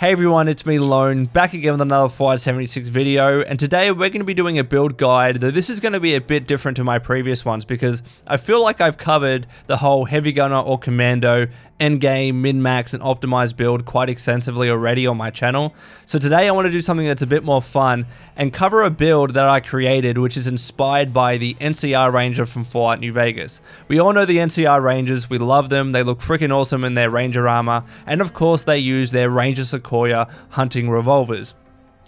Hey everyone, it's me Lone, back again with another 576 video, and today we're going to be doing a build guide, though this is going to be a bit different to my previous ones because I feel like I've covered the whole heavy gunner or commando, endgame, min-max, and optimized build quite extensively already on my channel. So today I want to do something that's a bit more fun and cover a build that I created which is inspired by the NCR Ranger from Fallout New Vegas. We all know the NCR Rangers, we love them, they look freaking awesome in their Ranger armor, and of course they use their Ranger Sequoia hunting revolvers.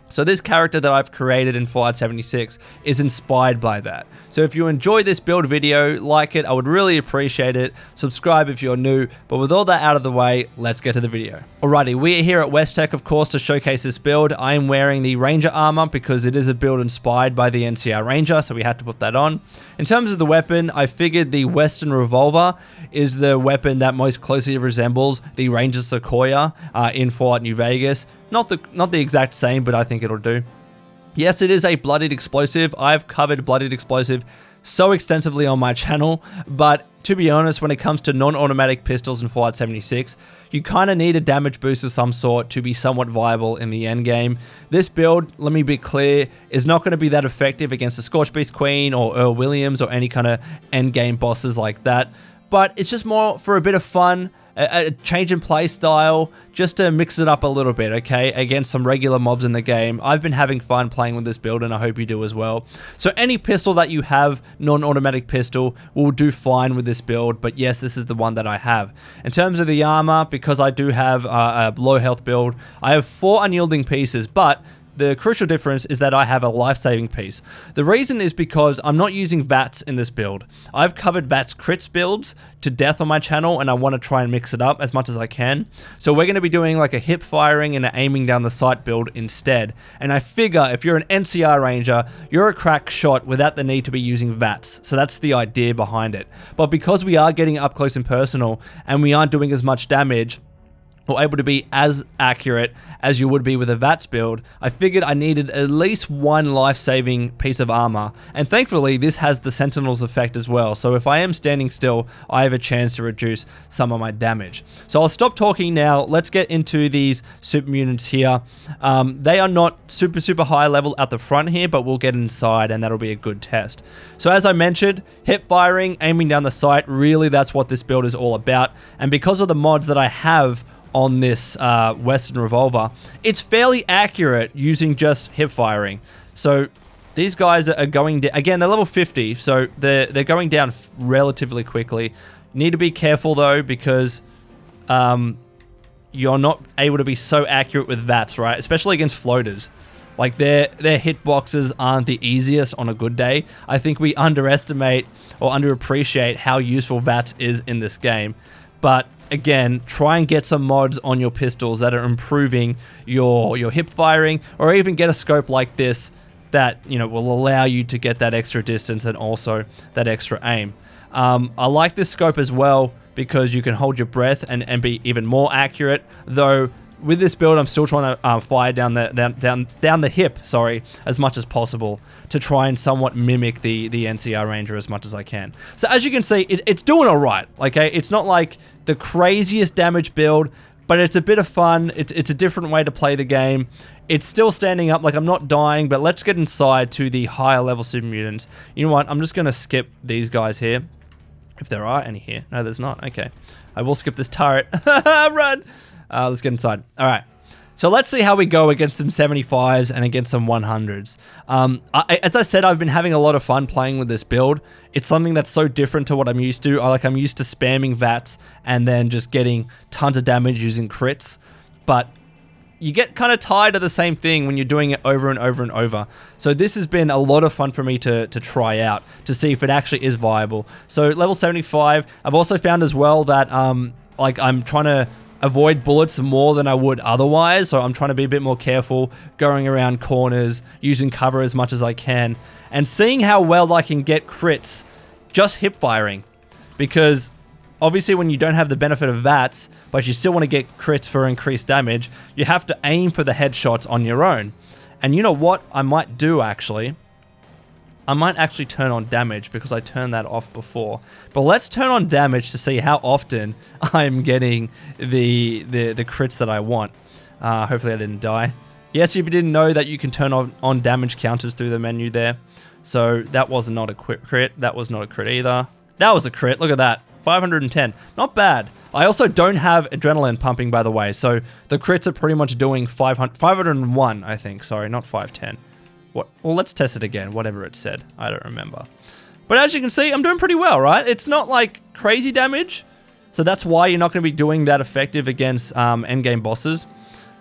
So this character that I've created in Fallout 76 is inspired by that. So if you enjoy this build video, like it, I would really appreciate it. Subscribe if you're new, but with all that out of the way, let's get to the video. Alrighty, we are here at West of course, to showcase this build. I am wearing the Ranger armor because it is a build inspired by the NCR Ranger, so we had to put that on. In terms of the weapon, I figured the Western Revolver is the weapon that most closely resembles the Ranger Sequoia in Fallout New Vegas. Not the exact same, but I think it'll do. Yes, it is a bloodied explosive. I've covered bloodied explosive so extensively on my channel, but to be honest, when it comes to non-automatic pistols in Fallout 76, you kind of need a damage boost of some sort to be somewhat viable in the end game. This build, let me be clear, is not going to be that effective against the Scorch Beast Queen or Earl Williams or any kind of end game bosses like that, but it's just more for a bit of fun, a change in play style, just to mix it up a little bit, okay, against some regular mobs in the game. I've been having fun playing with this build, and I hope you do as well. So any pistol that you have, non-automatic pistol, will do fine with this build, but yes, this is the one that I have. In terms of the armor, because I do have a low health build, I have 4 unyielding pieces, but the crucial difference is that I have a life-saving piece. The reason is because I'm not using VATS in this build. I've covered VATS crits builds to death on my channel, and I want to try and mix it up as much as I can. So we're going to be doing like a hip firing and an aiming down the sight build instead. And I figure if you're an NCR Ranger, you're a crack shot without the need to be using VATS. So that's the idea behind it. But because we are getting up close and personal, and we aren't doing as much damage, or able to be as accurate as you would be with a VATS build, I figured I needed at least one life-saving piece of armor, and thankfully this has the Sentinel's effect as well, so if I am standing still, I have a chance to reduce some of my damage. So I'll stop talking now, let's get into these super mutants here. They are not super high level at the front here, but we'll get inside and that'll be a good test. So as I mentioned, hip firing, aiming down the sight, really that's what this build is all about, and because of the mods that I have on this Western Revolver, it's fairly accurate using just hip firing. So these guys are going down, again, they're level 50, so they're going down relatively quickly. Need to be careful though, because you're not able to be so accurate with VATS, right? Especially against floaters. Like their hitboxes aren't the easiest on a good day. I think we underestimate or underappreciate how useful VATS is in this game. But again, try and get some mods on your pistols that are improving your hip firing, or even get a scope like this that, you know, will allow you to get that extra distance and also that extra aim. I like this scope as well because you can hold your breath and be even more accurate, though with this build, I'm still trying to fire down the hip, sorry, as much as possible to try and somewhat mimic the NCR Ranger as much as I can. So as you can see, it's doing all right. Okay, it's not like the craziest damage build, but it's a bit of fun. It's a different way to play the game. It's still standing up, like I'm not dying, but let's get inside to the higher level super mutants. You know what? I'm just gonna skip these guys here, if there are any here. No, there's not. Okay, I will skip this turret. Run. Let's get inside. All right. So let's see how we go against some 75s and against some 100s. As I said, I've been having a lot of fun playing with this build. It's something that's so different to what I'm used to. I'm used to spamming VATS and then just getting tons of damage using crits. But you get kind of tired of the same thing when you're doing it over and over and over. So this has been a lot of fun for me to try out, to see if it actually is viable. So level 75, I've also found as well that I'm trying to avoid bullets more than I would otherwise, so I'm trying to be a bit more careful, going around corners, using cover as much as I can, and seeing how well I can get crits just hip firing, because obviously when you don't have the benefit of VATS, but you still want to get crits for increased damage, you have to aim for the headshots on your own. And you know what I might do actually? I might actually turn on damage because I turned that off before. But let's turn on damage to see how often I'm getting the crits that I want. Hopefully I didn't die. Yes, if you didn't know that you can turn on damage counters through the menu there. So that was not a crit. That was not a crit either. That was a crit. Look at that. 510. Not bad. I also don't have adrenaline pumping, by the way. So the crits are pretty much doing 501, I think. Sorry, not 510. What? Well, let's test it again. Whatever it said. I don't remember. But as you can see, I'm doing pretty well, right? It's not like crazy damage. So that's why you're not going to be doing that effective against endgame bosses.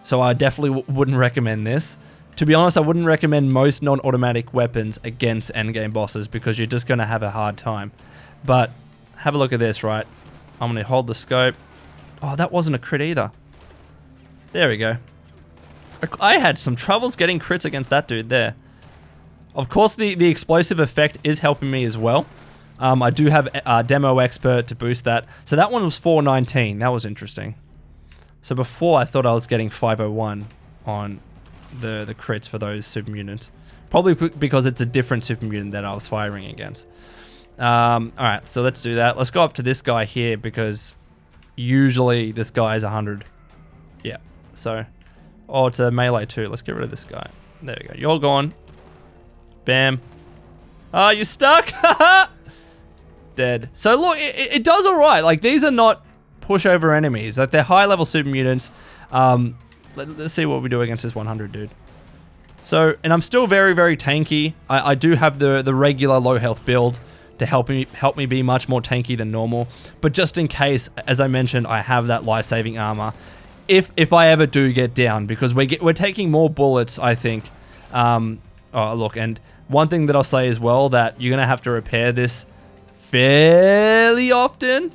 So I definitely wouldn't recommend this. To be honest, I wouldn't recommend most non-automatic weapons against endgame bosses because you're just going to have a hard time. But have a look at this, right? I'm going to hold the scope. Oh, that wasn't a crit either. There we go. I had some troubles getting crits against that dude there. Of course, the explosive effect is helping me as well. I do have Demo Expert to boost that. So that one was 419. That was interesting. So before, I thought I was getting 501 on the crits for those super mutants. Probably because it's a different super mutant that I was firing against. Alright, so let's do that. Let's go up to this guy here because usually this guy is 100. Yeah, so... Oh, it's a melee too. Let's get rid of this guy. There we go. You're gone. Bam. Ah, you're stuck! Dead. So look, it does alright. Like, these are not pushover enemies. Like, they're high-level super mutants. Let's see what we do against this 100 dude. So, and I'm still very, very tanky. I do have the regular low health build to help me be much more tanky than normal. But just in case, as I mentioned, I have that life-saving armor. If I ever do get down, because we're taking more bullets, I think. Oh, look, and one thing that I'll say as well, that you're going to have to repair this fairly often.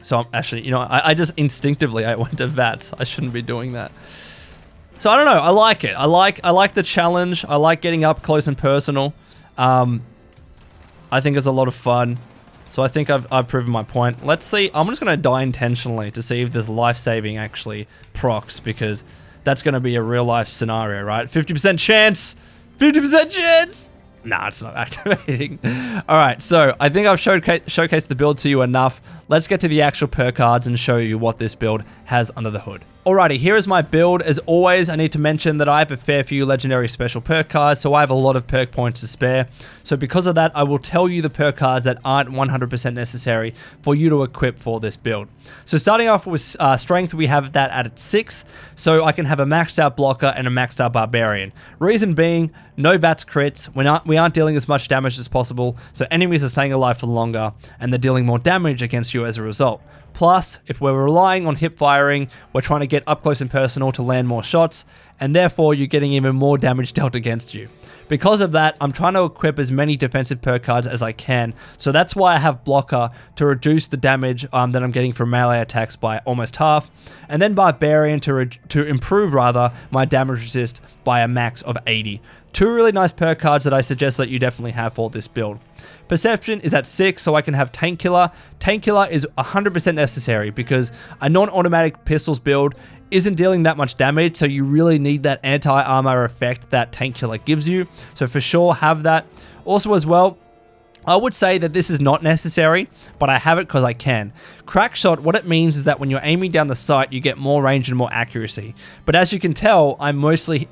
So I'm actually, you know, I just instinctively, I went to VATS. I shouldn't be doing that. So I don't know. I like it. I like the challenge. I like getting up close and personal. I think it's a lot of fun. So I think I've proven my point. Let's see. I'm just going to die intentionally to see if this life-saving actually procs, because that's going to be a real-life scenario, right? 50% chance! 50% chance! Nah, it's not activating. All right, so I think I've showcased the build to you enough. Let's get to the actual perk cards and show you what this build has under the hood. Alrighty, here is my build. As always, I need to mention that I have a fair few legendary special perk cards, so I have a lot of perk points to spare. So because of that, I will tell you the perk cards that aren't 100% necessary for you to equip for this build. So starting off with strength, we have that at 6, so I can have a maxed out blocker and a maxed out barbarian. Reason being, no VATS crits, we aren't dealing as much damage as possible, so enemies are staying alive for longer, and they're dealing more damage against you as a result. Plus, if we're relying on hip firing, we're trying to get up close and personal to land more shots, and therefore you're getting even more damage dealt against you. Because of that, I'm trying to equip as many defensive perk cards as I can, so that's why I have Blocker to reduce the damage that I'm getting from melee attacks by almost half, and then Barbarian to improve my damage resist by a max of 80. Two really nice perk cards that I suggest that you definitely have for this build. Perception is at 6, so I can have Tank Killer. Tank Killer is 100% necessary because a non-automatic pistols build isn't dealing that much damage, so you really need that anti-armor effect that Tank Killer gives you. So for sure, have that. Also as well, I would say that this is not necessary, but I have it because I can. Crack Shot, what it means is that when you're aiming down the sight, you get more range and more accuracy. But as you can tell, I'm mostly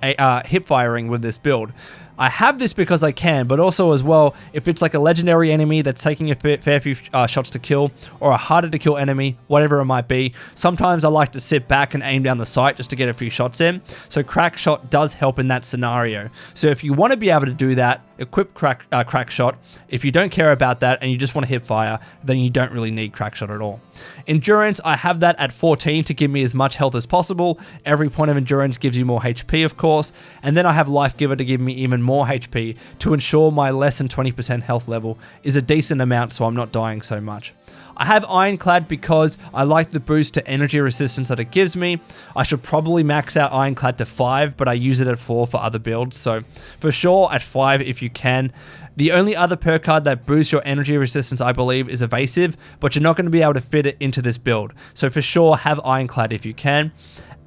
hip firing with this build. I have this because I can, but also as well, if it's like a legendary enemy that's taking a fair few shots to kill, or a harder to kill enemy, whatever it might be, sometimes I like to sit back and aim down the sight just to get a few shots in. So Crack Shot does help in that scenario. So if you want to be able to do that, equip Crack Shot. If you don't care about that and you just want to hip fire, then you don't really need Crack Shot at all. Endurance, I have that at 14 to give me as much health as possible. Every point of endurance gives you more HP, of course. And then I have Life Giver to give me even more HP to ensure my less than 20% health level is a decent amount so I'm not dying so much. I have Ironclad because I like the boost to energy resistance that it gives me. I should probably max out Ironclad to 5, but I use it at 4 for other builds. So for sure at 5 if you can. The only other perk card that boosts your energy resistance, I believe, is Evasive, but you're not going to be able to fit it into this build. So for sure, have Ironclad if you can.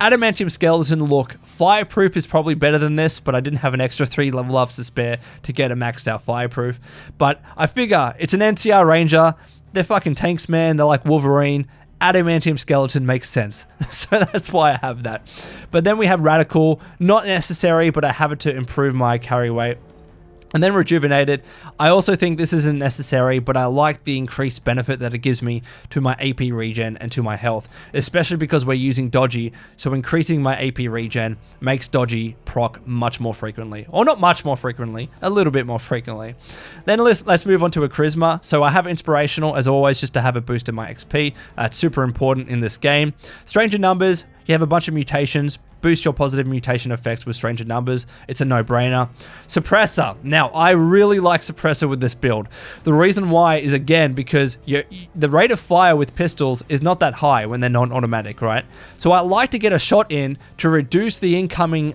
Adamantium Skeleton, look, Fireproof is probably better than this, but I didn't have an extra 3 level ups to spare to get a maxed out Fireproof. But I figure, it's an NCR Ranger, they're fucking tanks, man, they're like Wolverine. adamantium skeleton makes sense. So that's why I have that. But then we have radical, not necessary, but I have it to improve my carry weight. And then rejuvenated, I also think this isn't necessary, but I like the increased benefit that it gives me to my AP regen and to my health, especially because we're using dodgy, so increasing my AP regen makes dodgy proc much more frequently. Or not much more frequently, a little bit more frequently. Then let's move on to a charisma. So I have inspirational, as always, just to have a boost in my XP. It's super important in this game. Stranger numbers, you have a bunch of mutations. Boost your positive mutation effects with stranger numbers. It's a no-brainer. Suppressor. Now, I really like Suppressor with this build. The reason why is, again, because the rate of fire with pistols is not that high when they're non-automatic, right? So I like to get a shot in to reduce the incoming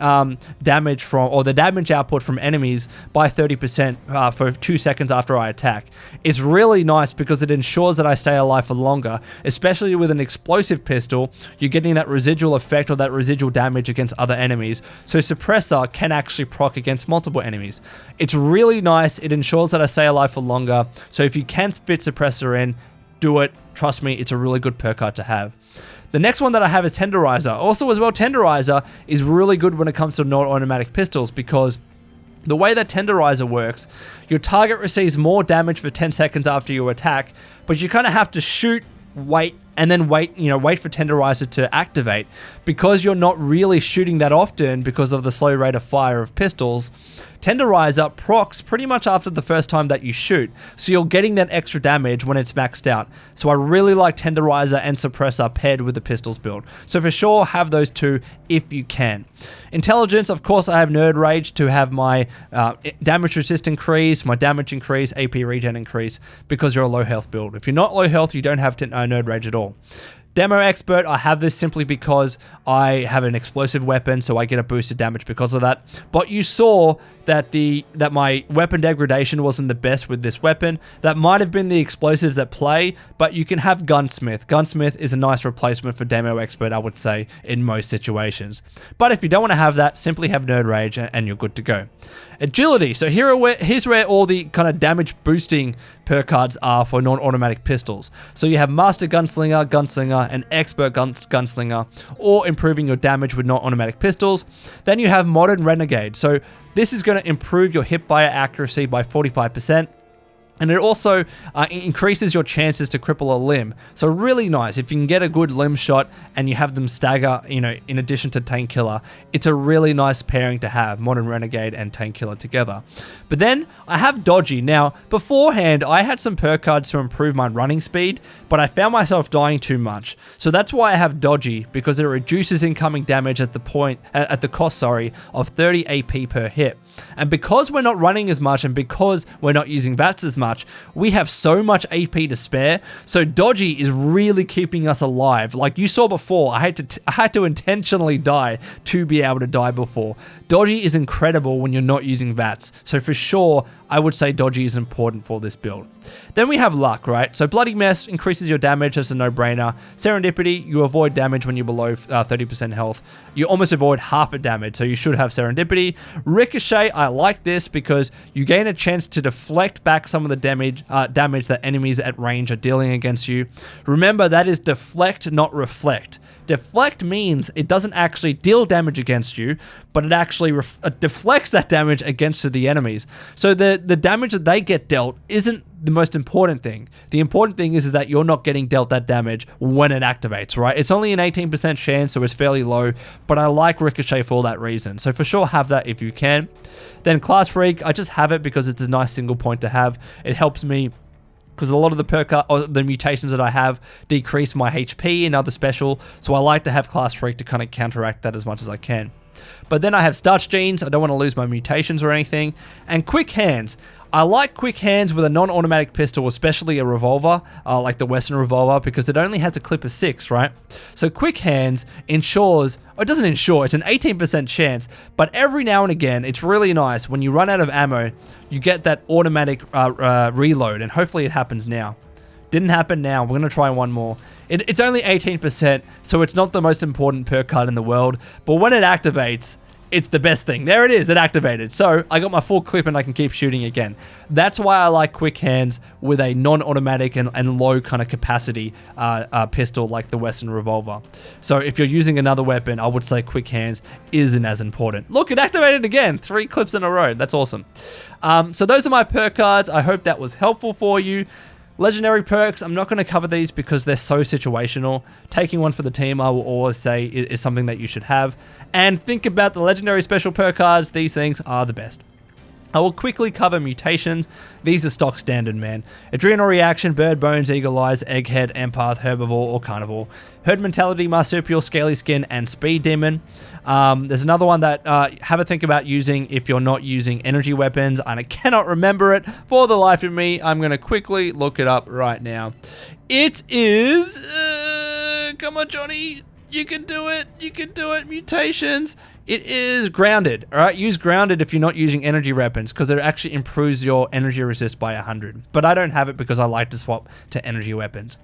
damage from, or the damage output from enemies by 30% for 2 seconds after I attack. It's really nice because it ensures that I stay alive for longer, especially with an explosive pistol. You're getting that residual effect or that residual damage against other enemies, so Suppressor can actually proc against multiple enemies. It's really nice. It ensures that I stay alive for longer, so if you can fit Suppressor in, do it. Trust me, it's a really good perk card to have. The next one that I have is Tenderizer. Also as well, Tenderizer is really good when it comes to non-automatic pistols because the way that Tenderizer works, your target receives more damage for 10 seconds after you attack, but you kind of have to shoot, wait, and then wait for Tenderizer to activate. Because you're not really shooting that often because of the slow rate of fire of pistols, Tenderizer procs pretty much after the first time that you shoot. So you're getting that extra damage when it's maxed out. So I really like Tenderizer and Suppressor paired with the pistols build. So for sure, have those two if you can. Intelligence, of course, I have Nerd Rage to have my damage resist increase, my damage increase, AP regen increase, because you're a low health build. If you're not low health, you don't have Nerd Rage at all. Demo Expert, I have this simply because I have an explosive weapon, so I get a boosted damage because of that. But you saw that my weapon degradation wasn't the best with this weapon. That might have been the explosives that play, but you can have Gunsmith. Gunsmith is a nice replacement for Demo Expert, I would say, in most situations. But if you don't want to have that, simply have Nerd Rage and you're good to go. Agility. So here's where all the kind of damage boosting perk cards are for non-automatic pistols. So you have Master Gunslinger, and Expert Gunslinger, all improving your damage with non-automatic pistols. Then you have Modern Renegade. So this is going to improve your hipfire accuracy by 45%. And it also increases your chances to cripple a limb. So really nice. If you can get a good limb shot and you have them stagger, in addition to Tank Killer, it's a really nice pairing to have, Modern Renegade and Tank Killer together. But then I have Dodgy. Now, beforehand, I had some perk cards to improve my running speed, but I found myself dying too much. So that's why I have Dodgy, because it reduces incoming damage at the cost of 30 AP per hit. And because we're not running as much and because we're not using VATS as much, we have so much AP to spare. So Dodgy is really keeping us alive. Like you saw before, I had to intentionally die to be able to die before. Dodgy is incredible when you're not using VATS. So for sure, I would say Dodgy is important for this build. Then we have Luck, right? So Bloody Mess increases your damage. That's a no-brainer. Serendipity, you avoid damage when you're below 30% health. You almost avoid half a damage, so you should have Serendipity. Ricochet, I like this because you gain a chance to deflect back some of the damage that enemies at range are dealing against you. Remember, that is deflect, not reflect. Deflect means it doesn't actually deal damage against you, but it actually deflects that damage against the enemies. So the damage that they get dealt isn't the most important thing. The important thing is that you're not getting dealt that damage when it activates, right? It's only an 18% chance, so it's fairly low, but I like Ricochet for that reason. So for sure, have that if you can. Then Class Freak, I just have it because it's a nice single point to have. It helps me because a lot of the mutations that I have decrease my HP and other special, so I like to have Class Freak to kind of counteract that as much as I can. But then I have Starch Genes. I don't want to lose my mutations or anything. And Quick Hands. I like Quick Hands with a non-automatic pistol, especially a revolver, like the Western revolver, because it only has a clip of 6, right? So Quick Hands ensures, or it doesn't ensure, it's an 18% chance, but every now and again, it's really nice. When you run out of ammo, you get that automatic reload, and hopefully it happens now. Didn't happen now. We're going to try one more. It's only 18%, so it's not the most important perk card in the world, but when it activates, it's the best thing. There it is, it activated. So I got my full clip and I can keep shooting again. That's why I like quick hands with a non-automatic and low kind of capacity pistol like the Western Revolver. So if you're using another weapon, I would say quick hands isn't as important. Look, it activated again, 3 clips in a row. That's awesome. So those are my perk cards. I hope that was helpful for you. Legendary perks, I'm not going to cover these because they're so situational. Taking one for the team, I will always say, is something that you should have. And think about the legendary special perk cards. These things are the best. I will quickly cover mutations. These are stock standard, man. Adrenal Reaction, Bird Bones, Eagle Eyes, Egghead, Empath, Herbivore, or Carnivore. Herd Mentality, Marsupial, Scaly Skin, and Speed Demon. There's another one that have a think about using if you're not using energy weapons, and I cannot remember it for the life of me. I'm going to quickly look it up right now. It is... come on, Johnny. You can do it. You can do it. Mutations. It is Grounded, all right? Use Grounded if you're not using energy weapons because it actually improves your energy resist by 100. But I don't have it because I like to swap to energy weapons.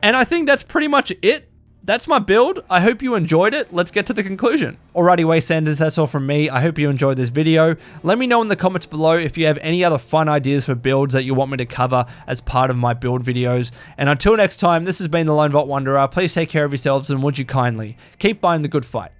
And I think that's pretty much it. That's my build. I hope you enjoyed it. Let's get to the conclusion. Alrighty, Wastelanders, that's all from me. I hope you enjoyed this video. Let me know in the comments below if you have any other fun ideas for builds that you want me to cover as part of my build videos. And until next time, this has been the Lone Vault Wanderer. Please take care of yourselves and would you kindly keep fighting the good fight.